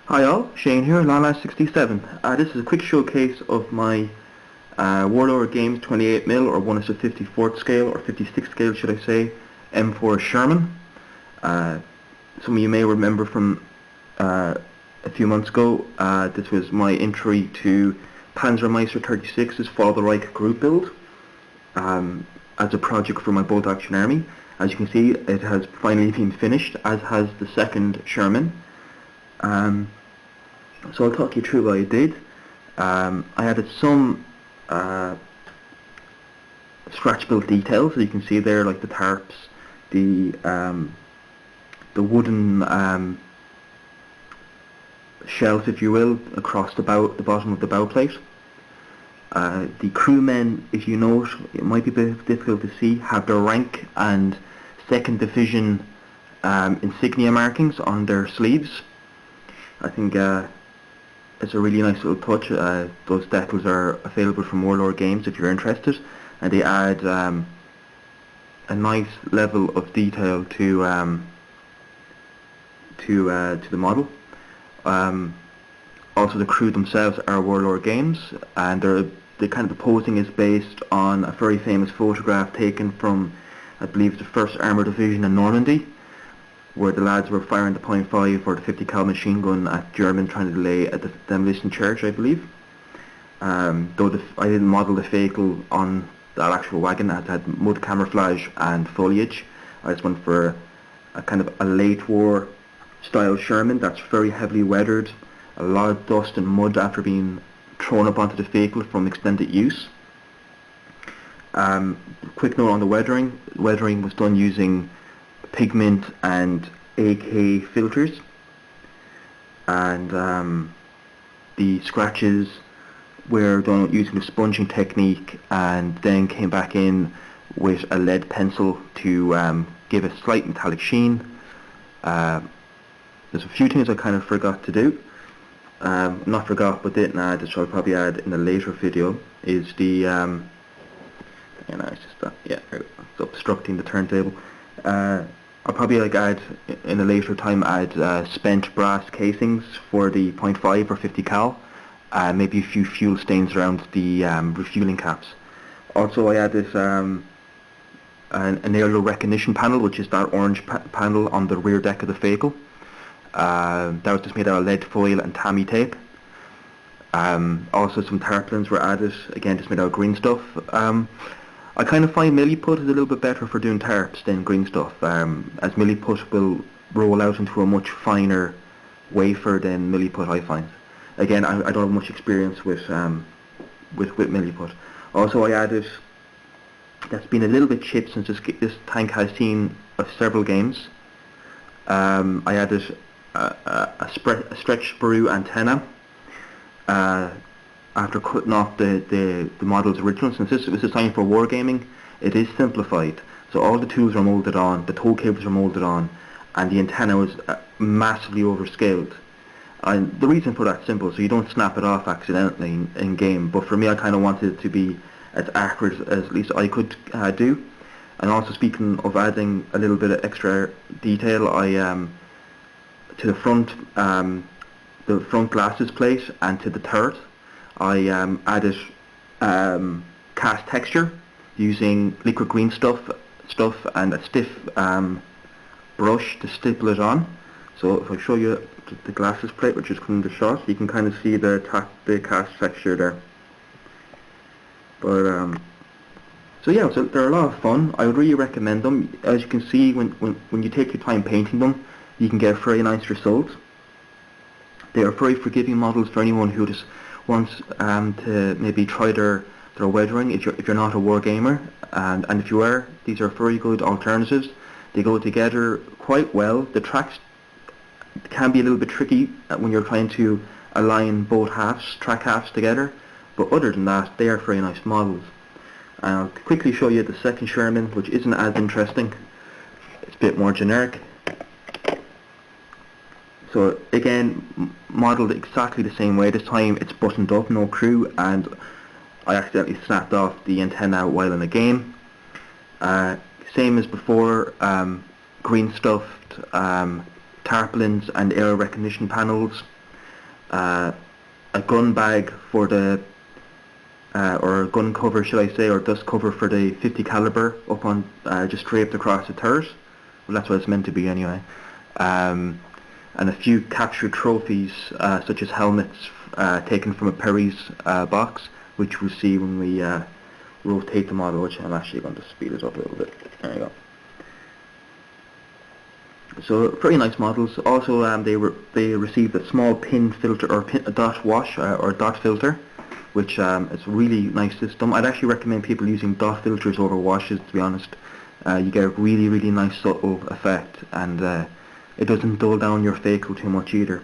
Hi all, Shane here, Lala67. This is a quick showcase of my Warlord Games 28mm or 1:54 scale, or 56 scale should I say, M4 Sherman. Uh, some of you may remember from a few months ago, this was my entry to Panzermeister 36's Follow the Reich group build as a project for my Bolt Action Army. As you can see, it has finally been finished, as has the second Sherman. So I'll talk you through what I did. I added some scratch built details, as you can see there, like the tarps, the wooden shelf, if you will, across the bottom of the bow plate. The crewmen, if you note, it might be a bit difficult to see, have their rank and 2nd Division insignia markings on their sleeves. I think it's a really nice little touch. Those decals are available from Warlord Games if you're interested, and they add a nice level of detail to the model. Also, the crew themselves are Warlord Games, and the kind of the posing is based on a very famous photograph taken from, I believe, the 1st Armoured Division in Normandy, where the lads were firing the .5 or the 50 cal machine gun at German trying to delay at the demolition church, I believe. Though I didn't model the vehicle on that actual wagon, as it had mud camouflage and foliage. I just went for a kind of a late war style Sherman that's very heavily weathered, a lot of dust and mud after being thrown up onto the vehicle from extended use. Quick note on the weathering. Weathering was done using pigment and AK filters, and the scratches were done using the sponging technique, and then came back in with a lead pencil to give a slight metallic sheen. There's a few things I kind of forgot to do. Not forgot, but didn't add, which I'll probably add in a later video, is the it's obstructing the turntable. I'll probably add in a later time spent brass casings for the .5 or 50 cal, maybe a few fuel stains around the refueling caps. Also, I add this an aerial recognition panel, which is that orange panel on the rear deck of the vehicle. That was just made out of lead foil and tammy tape. Also, some tarpaulins were added, again just made out of green stuff. I kind of find milliput is a little bit better for doing tarps than green stuff, as milliput will roll out into a much finer wafer than milliput, I find. Again, I don't have much experience with milliput. Also, I added, that's been a little bit chipped since this tank has seen several games. I added a stretch sprue antenna after cutting off the model's original. Since this was designed for wargaming, it is simplified. So all the tools are molded on, the tow cables are molded on, and the antenna was massively overscaled. And the reason for that's simple, so you don't snap it off accidentally in game. But for me, I kind of wanted it to be as accurate as at least I could do. And also, speaking of adding a little bit of extra detail, I to the front glasses plate and to the turret, I added cast texture using liquid green stuff and a stiff brush to stipple it on. So if I show you the glasses plate, which is coming to shot, you can kind of see the cast texture there. But so yeah, so they're a lot of fun. I would really recommend them. As you can see, when you take your time painting them, you can get a very nice result. They are very forgiving models for anyone who just wants to maybe try their weathering if you're not a war gamer, and if you are, these are very good alternatives. They go together quite well. The tracks can be a little bit tricky when you're trying to align both track halves together, but other than that, they are very nice models. I'll quickly show you the second Sherman, which isn't as interesting. It's a bit more generic. So again, modelled exactly the same way. This time it's buttoned up, no crew, and I accidentally snapped off the antenna while in the game. Same as before, green stuffed tarpaulins and air recognition panels. a gun bag for the or gun cover, should I say, or dust cover for the 50 caliber up on just draped across the turret. Well, that's what it's meant to be anyway. And a few captured trophies, such as helmets taken from a Perry's box, which we'll see when we rotate the model, which I'm actually going to speed it up a little bit. There you go. So pretty nice models. Also, they received a small pin filter or a dot wash or dot filter, which is a really nice system. I'd actually recommend people using dot filters over washes, to be honest. You get a really nice subtle effect, and it doesn't dull down your phaco too much either.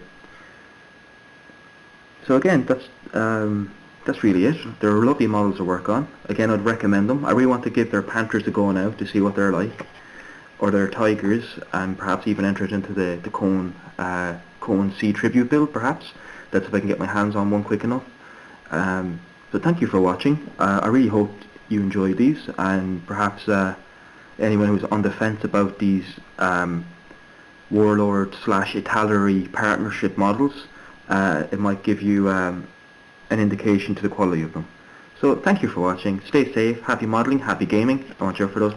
So again, that's really it. They're lovely models to work on. Again, I'd recommend them. I really want to give their Panthers a go now to see what they're like, or their Tigers, and perhaps even enter it into the Cone C tribute build, perhaps. That's if I can get my hands on one quick enough. So thank you for watching. I really hope you enjoyed these, and perhaps anyone who's on the fence about these Warlord / Italary partnership models, it might give you an indication to the quality of them. So thank you for watching. Stay safe, happy modelling, happy gaming. I want you for those